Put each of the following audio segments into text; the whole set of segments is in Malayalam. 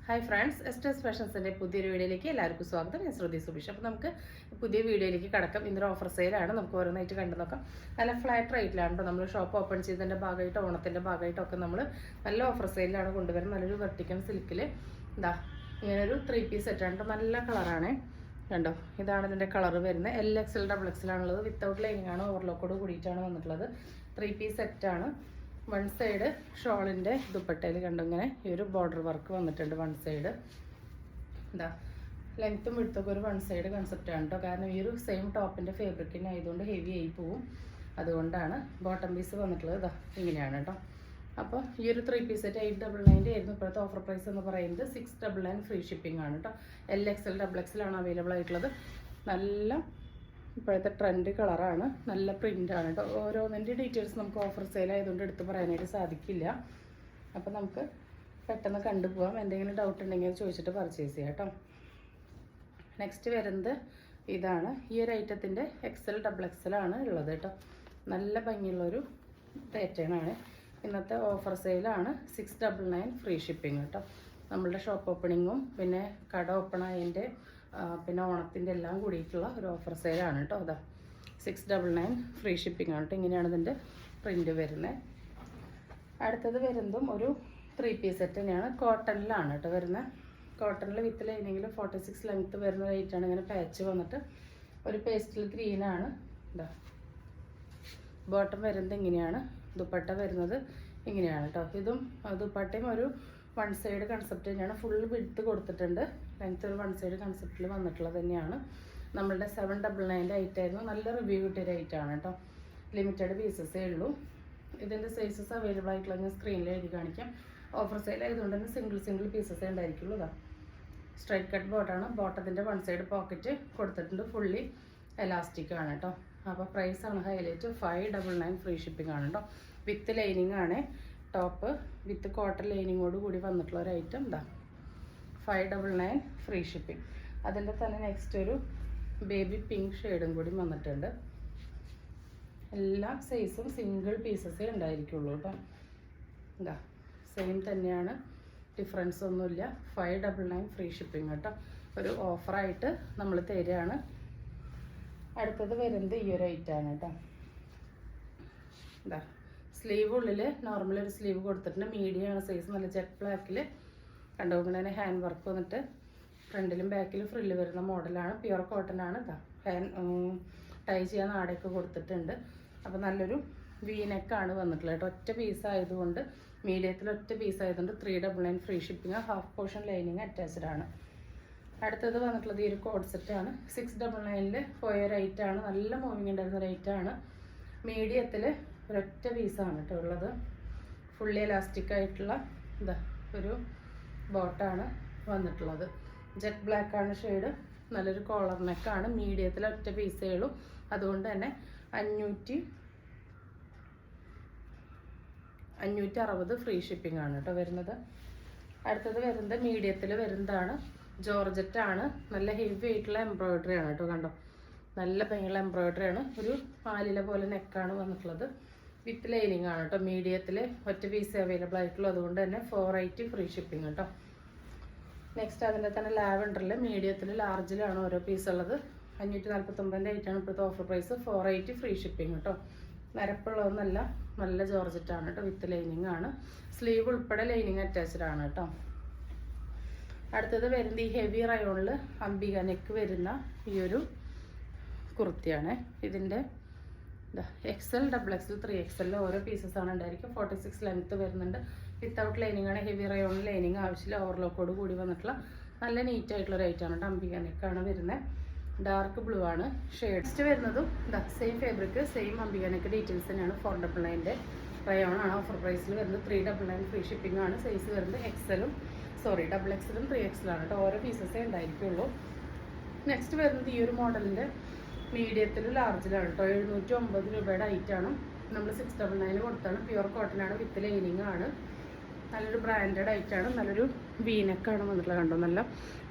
ഹായ് ഫ്രണ്ട്സ്, എസ്റ്റേഴ്സ് ഫാഷൻസിൻ്റെ പുതിയൊരു വീഡിയോയിലേക്ക് എല്ലാവർക്കും സ്വാഗതം. ഞാൻ ശ്രുതി സുബീഷ്. അപ്പോൾ നമുക്ക് പുതിയ വീഡിയോയിലേക്ക് കടക്കാം. ഇന്നൊരു ഓഫർ സെയിലാണ്. നമുക്ക് ഓരോന്നായിട്ട് കണ്ടു നോക്കാം. നല്ല ഫ്ലാറ്റ് റേറ്റിലാണ് കേട്ടോ നമ്മൾ ഷോപ്പ് ഓപ്പൺ ചെയ്തതിൻ്റെ ഭാഗമായിട്ട് ഓണത്തിൻ്റെ ഭാഗമായിട്ടൊക്കെ നമ്മൾ നല്ല ഓഫർ സെയിലാണ് കൊണ്ടുവരുന്നത്. നല്ലൊരു വെർട്ടിക്കൽ സിൽക്കിൽ എന്താ ഇങ്ങനൊരു 3 പീസ് സെറ്റാണ് കേട്ടോ. നല്ല കളറാണ് കണ്ടോ. ഇതാണ് ഇതിൻ്റെ കളർ വരുന്നത്. LXL XXL ആണുള്ളത്. വിത്തൗട്ട് ലൈനിങ് ആണ്, ഓവർലോക്കോട് കൂടിയിട്ടാണ് വന്നിട്ടുള്ളത്. 3 പീസ് സെറ്റാണ്. വൺ സൈഡ് ഷോളിൻ്റെ ദുപ്പട്ടയിൽ കണ്ടു ഇങ്ങനെ ഈ ഒരു ബോർഡർ വർക്ക് വന്നിട്ടുണ്ട്. വൺ സൈഡ് എന്താ ലെങ്ത്തും വിടുത്തൊക്കെ ഒരു വൺ സൈഡ് കൺസെപ്റ്റാണ് കേട്ടോ. കാരണം ഈ ഒരു സെയിം ടോപ്പിൻ്റെ ഫാബ്രിക്കിന് ആയതുകൊണ്ട് ഹെവി ആയി പോവും. അതുകൊണ്ടാണ് ബോട്ടം പീസ് വന്നിട്ടുള്ളത്. ഇതാ ഇങ്ങനെയാണ് കേട്ടോ. അപ്പോൾ ഈ ഒരു 3 പീസ് സെറ്റ് 899 ആയിരുന്നു. ഇപ്പോഴത്തെ ഓഫർ പ്രൈസ് എന്ന് പറയുന്നത് 699 ഫ്രീ ഷിപ്പിംഗ് ആണ് കേട്ടോ. LXL XXL ആണ് അവൈലബിൾ ആയിട്ടുള്ളത്. നല്ല ഇപ്പോഴത്തെ ട്രെൻഡ് കളറാണ്, നല്ല പ്രിൻ്റാണ് കേട്ടോ. ഓരോന്നിൻ്റെ ഡീറ്റെയിൽസ് നമുക്ക് ഓഫർ സെയിൽ ആയതുകൊണ്ട് എടുത്ത് പറയാനായിട്ട് സാധിക്കില്ല. അപ്പോൾ നമുക്ക് പെട്ടെന്ന് കണ്ടുപോകാം. എന്തെങ്കിലും ഡൗട്ട് ഉണ്ടെങ്കിൽ ചോദിച്ചിട്ട് പർച്ചേസ് ചെയ്യാം കേട്ടോ. നെക്സ്റ്റ് വരുന്നത് ഇതാണ്. ഈ ഒരു ഐറ്റത്തിൻ്റെ XL XXL ആണ് ഉള്ളത് കേട്ടോ. നല്ല ഭംഗിയുള്ളൊരു പാറ്റേണാണ്. ഇന്നത്തെ ഓഫർ സെയിലാണ് 699 ഫ്രീ ഷിപ്പിംഗ് കേട്ടോ. നമ്മളുടെ ഷോപ്പ് ഓപ്പണിങ്ങും പിന്നെ കട ഓപ്പൺ ആയതിൻ്റെ പിന്നെ ഓണത്തിൻ്റെ എല്ലാം കൂടിയിട്ടുള്ള ഒരു ഓഫർ സെയിലാണ് കേട്ടോ. അതാ 699 ഫ്രീ ഷിപ്പിംഗ് ആണ് കേട്ടോ. ഇങ്ങനെയാണ് ഇതിൻ്റെ പ്രിൻ്റ് വരുന്നത്. അടുത്തത് വരുന്നതും ഒരു 3 പീസ് സെറ്റ് തന്നെയാണ്. കോട്ടണിലാണ് കേട്ടോ വരുന്നത്. കോട്ടണിൽ വിത്ത് ലൈനിങ്ങിൽ 46 ലെങ്ത്ത് വരുന്ന റേറ്റാണ്. ഇങ്ങനെ പാച്ച് വന്നിട്ട് ഒരു പേസ്റ്റൽ ഗ്രീനാണ്. ഇതാ ബോട്ടം വരുന്നത് ഇങ്ങനെയാണ്. ദുപ്പട്ട വരുന്നത് ഇങ്ങനെയാണ് കേട്ടോ. ഇതും ദുപ്പട്ടയും ഒരു വൺ സൈഡ് കൺസെപ്റ്റ് തന്നെയാണ്. ഫുള്ള് വിഡ്ത്ത് കൊടുത്തിട്ടുണ്ട്. ലെങ്ത്ത് ഒരു വൺ സൈഡ് കൺസെപ്റ്റിൽ വന്നിട്ടുള്ളത് തന്നെയാണ്. നമ്മളുടെ 799 ഐറ്റായിരുന്നു. നല്ല റിവ്യൂ കിട്ടിയ റേറ്റാണ് കേട്ടോ. ലിമിറ്റഡ് പീസസേ ഉള്ളൂ. ഇതിൻ്റെ സൈസസ് അവൈലബിൾ ആയിട്ടുള്ള ഞാൻ സ്ക്രീനിൽ എഴുതി കാണിക്കാം. ഓഫർ സെയിൽ ആയതുകൊണ്ട് തന്നെ സിംഗിൾ പീസസേ ഉണ്ടായിരിക്കുള്ളൂ. ഇതാ സ്ട്രൈറ്റ് കട്ട് ബോട്ടാണ്. ബോട്ടത്തിൻ്റെ വൺ സൈഡ് പോക്കറ്റ് കൊടുത്തിട്ടുണ്ട്. ഫുള്ളി എലാസ്റ്റിക് ആണ് കേട്ടോ. അപ്പോൾ പ്രൈസാണ് ഹൈലൈറ്റ്. 599 ഫ്രീ ഷിപ്പിംഗ് ആണ് കേട്ടോ. വിത്ത് ലൈനിങ് ആണ് ടോപ്പ്. വിത്ത് കോട്ടൺ ലൈനിങ്ങോട് കൂടി വന്നിട്ടുള്ള ഒരു ഐറ്റം ഇതാ 599 ഫ്രീ ഷിപ്പിംഗ്. അതിൻ്റെ തന്നെ നെക്സ്റ്റ് ഒരു ബേബി പിങ്ക് ഷെയ്ഡും കൂടി വന്നിട്ടുണ്ട്. എല്ലാ സൈസും സിംഗിൾ പീസസേ ഉണ്ടായിരിക്കുള്ളൂ കേട്ടോ. ഇതാ സെയിം തന്നെയാണ്, ഡിഫറൻസ് ഒന്നുമില്ല. 599 ഫ്രീ ഷിപ്പിംഗ് കേട്ടോ. ഒരു ഓഫറായിട്ട് നമ്മൾ തരികയാണ്. അടുത്തത് വരുന്നത് ഈ ഒരു ഐറ്റാണ് കേട്ടോ. ഇതാ സ്ലീവ് ഉള്ളിൽ നോർമൽ ഒരു സ്ലീവ് കൊടുത്തിട്ടുണ്ട്. മീഡിയമാണ് സൈസ്. നല്ല ജെറ്റ് ബ്ലാക്കിൽ കണ്ടുപോകുന്നതിന് ഹാൻഡ് വർക്ക് വന്നിട്ട് ഫ്രണ്ടിലും ബാക്കിലും ഫ്രില്ല് വരുന്ന മോഡലാണ്. പ്യുവർ കോട്ടൺ ആണ്. ഇതാ ടൈ ചെയ്യാൻ നാടൊക്കെ കൊടുത്തിട്ടുണ്ട്. അപ്പോൾ നല്ലൊരു വീനെക്കാണ് വന്നിട്ടുള്ളത് കേട്ടോ. ഒറ്റ പീസ് ആയതുകൊണ്ട് മീഡിയത്തിൽ ഒറ്റ പീസ് ആയതുകൊണ്ട് 399 free shipping. Half portion lining attached ആണ്. അടുത്തത് വന്നിട്ടുള്ളത് ഈ ഒരു കോഡ് സെറ്റാണ്. 699 പോയ റേറ്റാണ്. നല്ല മൂവിങ് ഉണ്ടായിരുന്ന റേറ്റാണ്. മീഡിയത്തിൽ ഒരൊറ്റ പീസാണ് കേട്ടോ ഉള്ളത്. ഫുള്ളി എലാസ്റ്റിക് ആയിട്ടുള്ള ഇതാ ഒരു ബോട്ടാണ് വന്നിട്ടുള്ളത്. ജെറ്റ് ബ്ലാക്കാണ് ഷെയ്ഡ്. നല്ലൊരു കോളർ നെക്കാണ്. മീഡിയത്തിൽ ഒറ്റ പീസേ ഉള്ളൂ. അതുകൊണ്ട് തന്നെ 560 ഫ്രീ ഷിപ്പിംഗ് ആണ് കേട്ടോ വരുന്നത്. അടുത്തത് വരുന്നത് മീഡിയത്തിൽ വരുന്നതാണ്. ജോർജറ്റ് ആണ്. നല്ല ഹെവി ആയിട്ടുള്ള എംബ്രോയിഡറി ആണ് കേട്ടോ. കണ്ടോ നല്ല ഭംഗിയുള്ള എംബ്രോയിഡറി ആണ്. ഒരു പാലില പോലെ നെക്കാണ് വന്നിട്ടുള്ളത്. വിത്ത് ലൈനിങ് ആണ് കേട്ടോ. മീഡിയത്തിൽ ഒറ്റ പീസ് അവൈലബിൾ ആയിട്ടുള്ളൂ. അതുകൊണ്ട് തന്നെ 480 ഫ്രീ ഷിപ്പിംഗ് കേട്ടോ. നെക്സ്റ്റ് അതിൻ്റെ തന്നെ ലാവൻഡറിൽ മീഡിയത്തിൽ ലാർജിലാണ് ഓരോ പീസ് ഉള്ളത്. 549 ആയിട്ടാണ് ഇപ്പോഴത്തെ ഓഫർ പ്രൈസ്. 480 ഫ്രീ ഷിപ്പിംഗ് കേട്ടോ. നിരപ്പുള്ളതൊന്നല്ല, നല്ല ജോർജറ്റ് ആണ് കേട്ടോ. വിത്ത് ലൈനിങ് ആണ്. സ്ലീവ് ഉൾപ്പെടെ ലൈനിങ് അറ്റാച്ച്ഡ് ആണ് കേട്ടോ. അടുത്തത് വരുന്നത് ഈ ഹെവി റയോണിൽ അംബിക നെക്ക് വരുന്ന ഈ ഒരു കുർത്തിയാണ്. ഇതിൻ്റെ XL XXL 3XL ഓരോ പീസസാണ് ഉണ്ടായിരിക്കും. 46 ലെങ്ത്ത് വരുന്നുണ്ട്. വിത്തൗട്ട് ലൈനിങ് ആണ്. ഹെവി റയോണിൽ ലൈനിങ് ആവശ്യമില്ല. ഓവർലോക്കോട് കൂടി വന്നിട്ടുള്ള നല്ല നീറ്റ് ആയിട്ടുള്ള റേറ്റാണ് കേട്ടോ. അംബിക നെക്കാണ് വരുന്നത്. ഡാർക്ക് ബ്ലൂ ആണ് ഷെയ്ഡ്. നെക്സ്റ്റ് വരുന്നതും same fabric same Ambika neck details തന്നെയാണ്. 499 റയോൺ ആണ്. ഓഫർ പ്രൈസിൽ വരുന്നത് 399 ഫ്രീ ഷിപ്പിംഗ് ആണ്. സൈസ് വരുന്നത് XXL 3XL ആണ് കേട്ടോ. ഓരോ പീസസേ ഉണ്ടായിരിക്കുള്ളൂ. നെക്സ്റ്റ് വരുന്നത് ഈ ഒരു മോഡലിൻ്റെ മീഡിയത്തിലും ലാർജിലാണ് കേട്ടോ. 709 രൂപയുടെ ഐറ്റാണ്. നമ്മൾ 699 കൊടുത്താണ്. പ്യുവർ കോട്ടൺ ആണ്. വിത്ത് ലൈനിങ് ആണ്. നല്ലൊരു ബ്രാൻഡഡ് ഐറ്റാണ്. നല്ലൊരു വീനക്കാണ് വന്നിട്ടുള്ളത്. കണ്ടോ നല്ല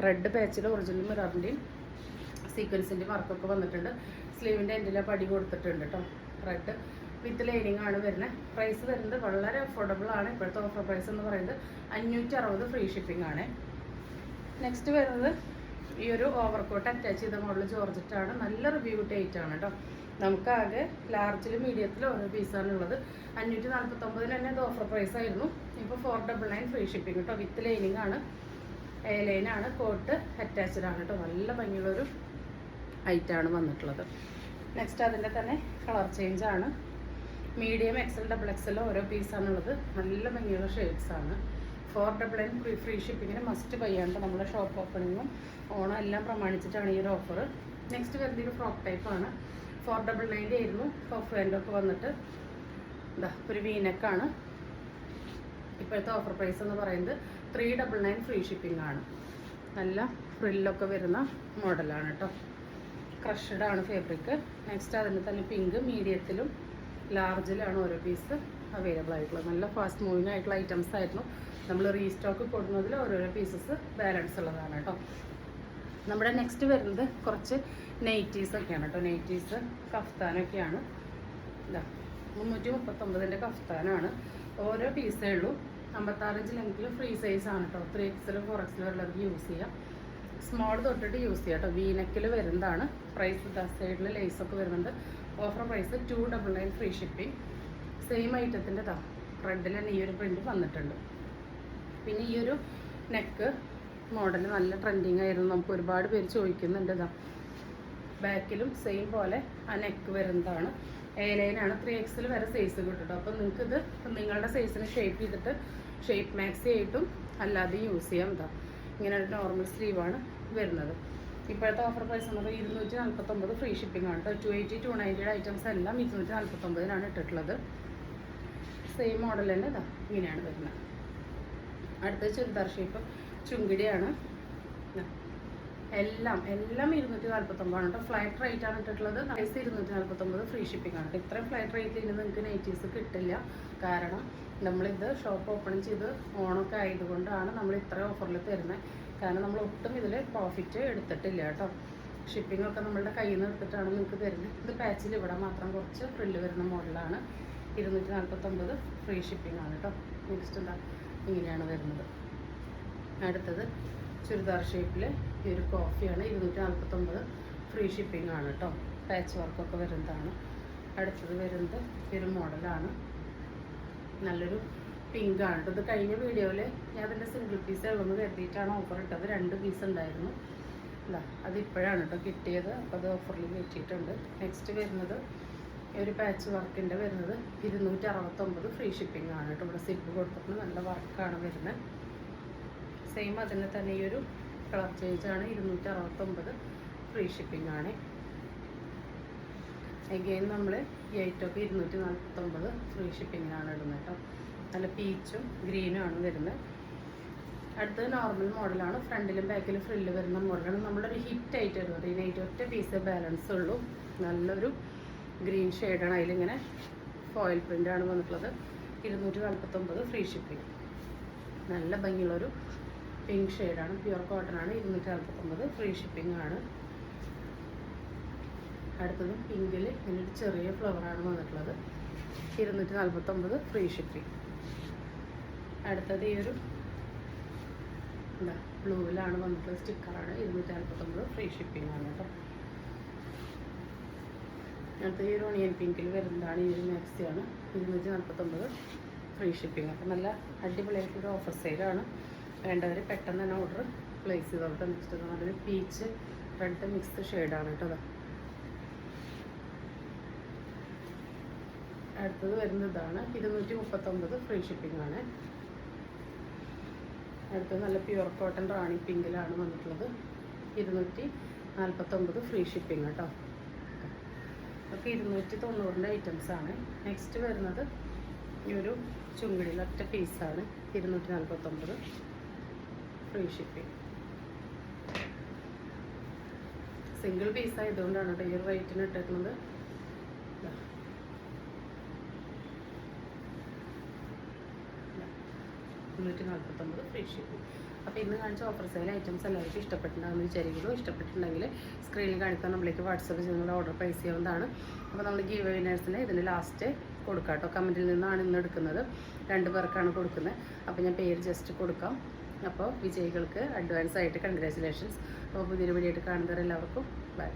റെഡ് പാച്ചിൽ ഒറിജിനൽ മിററിൻ്റെയും സീക്വൻസിൻ്റെ വർക്കൊക്കെ വന്നിട്ടുണ്ട്. സ്ലീവിൻ്റെ എൻഡിലെ പടി കൊടുത്തിട്ടുണ്ട് കേട്ടോ. റെഡ് വിത്ത് ലൈനിങ് ആണ് വരുന്നത്. പ്രൈസ് വരുന്നത് വളരെ അഫോർഡബിൾ ആണ്. ഇപ്പോഴത്തെ ഓഫർ പ്രൈസ് എന്ന് പറയുന്നത് 560 ഫ്രീ ഷിപ്പിംഗ് ആണ്. നെക്സ്റ്റ് വരുന്നത് ഈ ഒരു ഓവർകോട്ട് അറ്റാച്ച് ചെയ്ത മോഡൽ ജോർജറ്റാണ്. നല്ല റിവ്യൂ ടൈറ്റാണ് കേട്ടോ. നമുക്കാകെ ലാർജിലും മീഡിയത്തിലും ഓരോ പീസാണുള്ളത്. 549 തന്നെ ഇത് ഓഫർ പ്രൈസ് ആയിരുന്നു. ഇപ്പോൾ 499 ഫ്രീ ഷിപ്പിംഗ് കേട്ടോ. വിത്ത് ലൈനിങ് ആണ്, എ ലൈനാണ്, കോട്ട് അറ്റാച്ച്ഡ് ആണ് കേട്ടോ. നല്ല ഭംഗിയുള്ളൊരു ഐറ്റാണ് വന്നിട്ടുള്ളത്. നെക്സ്റ്റ് അതിൻ്റെ തന്നെ കളർ ചേഞ്ച് ആണ്. മീഡിയം എക്സൽ ഡബിൾ എക്സൽ ഓരോ പീസാണുള്ളത്. നല്ല ഭംഗിയുള്ള ഷെയ്ഡ്സാണ്. 499 ഫ്രീ ഷിപ്പിങ്ങിന് മസ്റ്റ് ബയ്യാണ്ട് നമ്മുടെ ഷോപ്പ് ഓപ്പണിങ്ങും ഓണം എല്ലാം പ്രമാണിച്ചിട്ടാണ് ഈ ഒരു ഓഫർ. നെക്സ്റ്റ് വരുന്നത് ഒരു ഫ്രോക്ക് ടൈപ്പാണ്. 499 ആയിരുന്നു. പഫ് ഹാൻഡൊക്കെ വന്നിട്ട് ഇതാ ഒരു വീനക്കാണ്. ഇപ്പോഴത്തെ ഓഫർ പ്രൈസ് എന്ന് പറയുന്നത് 399 ഫ്രീ ഷിപ്പിംഗ് ആണ്. നല്ല ഫ്രില്ലൊക്കെ വരുന്ന മോഡലാണ് കേട്ടോ. ക്രഷ്ഡ് ആണ് ഫാബ്രിക്. നെക്സ്റ്റ് അതിന് തന്നെ പിങ്ക് മീഡിയത്തിലും ലാർജിലാണ് ഓരോ പീസ് അവൈലബിൾ ആയിട്ടുള്ളത്. നല്ല ഫാസ്റ്റ് മൂവിങ് ആയിട്ടുള്ള ഐറ്റംസ് ആയിരുന്നു. നമ്മൾ റീസ്റ്റോക്ക് കൊടുക്കുന്നതിൽ ഓരോരോ പീസസ് ബാലൻസ് ഉള്ളതാണ് കേട്ടോ. നമ്മുടെ നെക്സ്റ്റ് വരുന്നത് കുറച്ച് നെയ്റ്റീസൊക്കെയാണ് കേട്ടോ. നെയ്റ്റീസ് കഫ്താനൊക്കെയാണ്. ഇതാ 339 കഫ്താനാണ്. ഓരോ പീസേ ഉള്ളൂ. 56 ഇഞ്ച് ലെങ്ത്തിൽ ഫ്രീ സൈസ് ആണ് കേട്ടോ. 3XL 4XL വരെയുള്ളവർക്ക് യൂസ് ചെയ്യാം. സ്മോൾ തൊട്ടിട്ട് യൂസ് ചെയ്യാം കേട്ടോ. വീനെക്കിൽ വരുന്നതാണ്. പ്രൈസ് സൈഡിൽ ലേസൊക്കെ വരുന്നുണ്ട്. Offer price 299 free shipping. Same ഐറ്റത്തിൻ്റെ റെഡിൽ തന്നെ ഈ ഒരു പ്രിൻറ്റ് വന്നിട്ടുണ്ട്. പിന്നെ ഈ ഒരു നെക്ക് മോഡൽ നല്ല ട്രെൻഡിങ് ആയിരുന്നു. നമുക്ക് ഒരുപാട് പേര് ചോദിക്കുന്നുണ്ട്. ബാക്കിലും സെയിം പോലെ ആ നെക്ക് വരുന്നതാണ്. എ ലൈനാണ്. 3XL വരെ സൈസ് കിട്ടും. അപ്പോൾ നിങ്ങൾക്കിത് നിങ്ങളുടെ സൈസിന് ഷേപ്പ് ചെയ്തിട്ട് ഷേപ്പ് മാക്സി ആയിട്ടും അല്ലാതെ യൂസ് ചെയ്യാം. ഇങ്ങനെ ഒരു നോർമൽ സ്ലീവാണ് വരുന്നത്. ഇപ്പോഴത്തെ ഓഫർ പ്രൈസ് എന്നത് 249 ഫ്രീ ഷിപ്പിംഗ് ആണ് കേട്ടോ. 280 290 ഐറ്റംസ് എല്ലാം 249 ഇട്ടിട്ടുള്ളത്. സെയിം മോഡൽ തന്നെ ഇങ്ങനെയാണ് വരുന്നത്. അടുത്ത ചുരിദാർ ഷേപ്പ് ചുങ്കിടിയാണ്. എല്ലാം 249 ആണ് കേട്ടോ. ഫ്ലൈറ്റ് റേറ്റ് ആണ് ഇട്ടിട്ടുള്ളത്. പ്രൈസ് 249 ഫ്രീ ഷിപ്പിംഗ് ആണ്. ഇത്രയും ഫ്ലൈറ്റ് റേറ്റിൽ ഇനി നിങ്ങൾക്ക് നൈറ്റീസ് കിട്ടില്ല. കാരണം നമ്മളിത് ഷോപ്പ് ഓപ്പൺ ചെയ്ത് ഓണമൊക്കെ ആയതുകൊണ്ടാണ് നമ്മൾ ഇത്ര ഓഫറിൽ തരുന്നത്. കാരണം നമ്മൾ ഒട്ടും ഇതിൽ പ്രോഫിറ്റ് എടുത്തിട്ടില്ല കേട്ടോ. ഷിപ്പിംഗ് ഒക്കെ നമ്മളുടെ കയ്യിൽ നിന്ന് എടുത്തിട്ടാണ് നിങ്ങൾക്ക് തരുന്നത്. ഇത് പാച്ചിൽ ഇവിടെ മാത്രം കുറച്ച് ഫ്രില്ല് വരുന്ന മോഡലാണ്. 249 ഫ്രീ ഷിപ്പിംഗ് ആണ് കേട്ടോ. നെക്സ്റ്റ് ഇങ്ങനെയാണ് വരുന്നത്. അടുത്തത് ചുരിദാർ ഷേപ്പിൽ ഈ ഒരു കോഫിയാണ്. 249 ഫ്രീ ഷിപ്പിംഗ് ആണ് കേട്ടോ. പാച്ച് വർക്കൊക്കെ വരുന്നതാണ്. അടുത്തത് വരുന്നത് ഈ ഒരു മോഡലാണ്. നല്ലൊരു പിങ്കാണ് കേട്ടോ. ഇത് കഴിഞ്ഞ വീഡിയോയിൽ ഞാൻ അതിൻ്റെ സിംഗിൾ പീസ് ഉള്ളതെന്ന് കരുതിയിട്ടാണ് ഓഫർ ഇട്ടത്. 2 പീസ് ഉണ്ടായിരുന്നു. അതിപ്പോഴാണ് കേട്ടോ കിട്ടിയത്. അപ്പോൾ അത് ഓഫറിൽ കയറ്റിയിട്ടുണ്ട്. നെക്സ്റ്റ് വരുന്നത് ഒരു പാച്ച് വർക്കിൻ്റെ വരുന്നത് 269 ഫ്രീ ഷിപ്പിംഗ് ആണ് കേട്ടോ. ഇവിടെ സിപ്പ് കൊടുത്തിട്ട് നല്ല വർക്കാണ് വരുന്നത്. സെയിം അതിന് തന്നെ ഈ ഒരു കളർ ചേഞ്ചാണ്. 269 ഫ്രീ ഷിപ്പിംഗ് ആണ്. അഗെയിൻ നമ്മൾ ഈ ഐറ്റമൊക്കെ 249 ഫ്രീ ഷിപ്പിങ്ങിനാണ് ഇടുന്നത് കേട്ടോ. നല്ല പീച്ചും ഗ്രീനും ആണ് വരുന്നത്. അടുത്തത് നോർമൽ മോഡലാണ്. ഫ്രണ്ടിലും ബാക്കിലും ഫ്രില്ല് വരുന്ന മോഡലാണ്. നമ്മളൊരു ഹിറ്റ് ആയിട്ട് വരുന്നത്. ഈ നൈറ്റ് ഒറ്റ പീസ് ബാലൻസ് ഉള്ളൂ. നല്ലൊരു ഗ്രീൻ ഷെയ്ഡാണ്. അതിലിങ്ങനെ ഫോയിൽ പ്രിൻ്റാണ് വന്നിട്ടുള്ളത്. 249 ഫ്രീ ഷിപ്പിംഗ്. നല്ല ഭംഗിയുള്ളൊരു പിങ്ക് ഷെയ്ഡാണ്. പ്യുവർ കോട്ടൺ ആണ്. 249 ഫ്രീ ഷിപ്പിംഗ് ആണ്. അടുത്തതും പിങ്കിൽ ഇങ്ങനൊരു ചെറിയ ഫ്ലവറാണ് വന്നിട്ടുള്ളത്. 249 ഫ്രീ ഷിപ്പിംഗ്. അടുത്തത് ഈ ഒരു ബ്ലൂവിലാണ് വന്നിട്ടുള്ള സ്റ്റിക്കറാണ്. 249 ഫ്രീ ഷിപ്പിംഗ് ആണ് കേട്ടോ. അടുത്ത ഈ ഒരു ഓണിയൻ പിങ്കിൽ വരുന്നതാണ്. ഈ ഒരു മാക്സിയാണ്. 249 ഫ്രീ ഷിപ്പിംഗ്. അപ്പം നല്ല അടിപൊളിയായിട്ടൊരു ഓഫർ സെയിലാണ്. വേണ്ടവർ പെട്ടെന്ന് തന്നെ ഓർഡർ പ്ലേസ് ചെയ്തോട്ടെ. നെക്സ്റ്റ് നല്ലൊരു പീച്ച് റെഡ് മിക്സ്ഡ് ഷെയ്ഡാണ് കേട്ടോ. അടുത്തത് വരുന്നത് ഇതാണ്. 239 ഫ്രീ ഷിപ്പിംഗ് ആണ്. അടുത്തത് നല്ല പ്യുവർ കോട്ടൺ റാണി പിങ്കിലാണ് വന്നിട്ടുള്ളത്. 249 ഫ്രീ ഷിപ്പിംഗ് കേട്ടോ. ഒക്കെ 290 ഐറ്റംസാണ്. നെക്സ്റ്റ് വരുന്നത് ഈ ഒരു ചുങ്കിടിയിൽ ഒറ്റ പീസാണ്. 249 ഫ്രീ ഷിപ്പിംഗ്. സിംഗിൾ പീസ് ആയതുകൊണ്ടാണ് കേട്ടോ ഈ ഒരു റേറ്റിന് ഇട്ടിരുന്നത്. 249 ഫ്രീ ഷിപ്പിംഗ്. അപ്പോൾ ഇന്ന് കാണിച്ച ഓഫർ സെയിൽ ഐറ്റംസ് എല്ലാവർക്കും ഇഷ്ടപ്പെട്ടിട്ടുണ്ടാകുമെന്ന് വിചാരിക്കുന്നു. ഇഷ്ടപ്പെട്ടിട്ടുണ്ടെങ്കിൽ സ്ക്രീനിൽ കാണിക്കാൻ നമ്മൾക്ക് വാട്സപ്പ് ചെയ്യുന്ന ഓർഡർ പ്ലേസ് ചെയ്യാവുന്നതാണ്. അപ്പോൾ നമ്മൾ ഗീവ് വിന്നേഴ്സിന് ഇതിന് ലാസ്റ്റ് കൊടുക്കാം കേട്ടോ. കമൻറ്റിൽ നിന്നാണ് ഇന്ന് എടുക്കുന്നത്. 2 പേർക്കാണ് കൊടുക്കുന്നത്. അപ്പോൾ ഞാൻ പേര് ജസ്റ്റ് കൊടുക്കാം. അപ്പോൾ വിജയികൾക്ക് അഡ്വാൻസ് ആയിട്ട് കൺഗ്രാറ്റുലേഷൻസ്. അപ്പോൾ പുതിയൊരു വീഡിയോ ആയിട്ട് കാണുന്നവരെല്ലാവർക്കും ബൈ.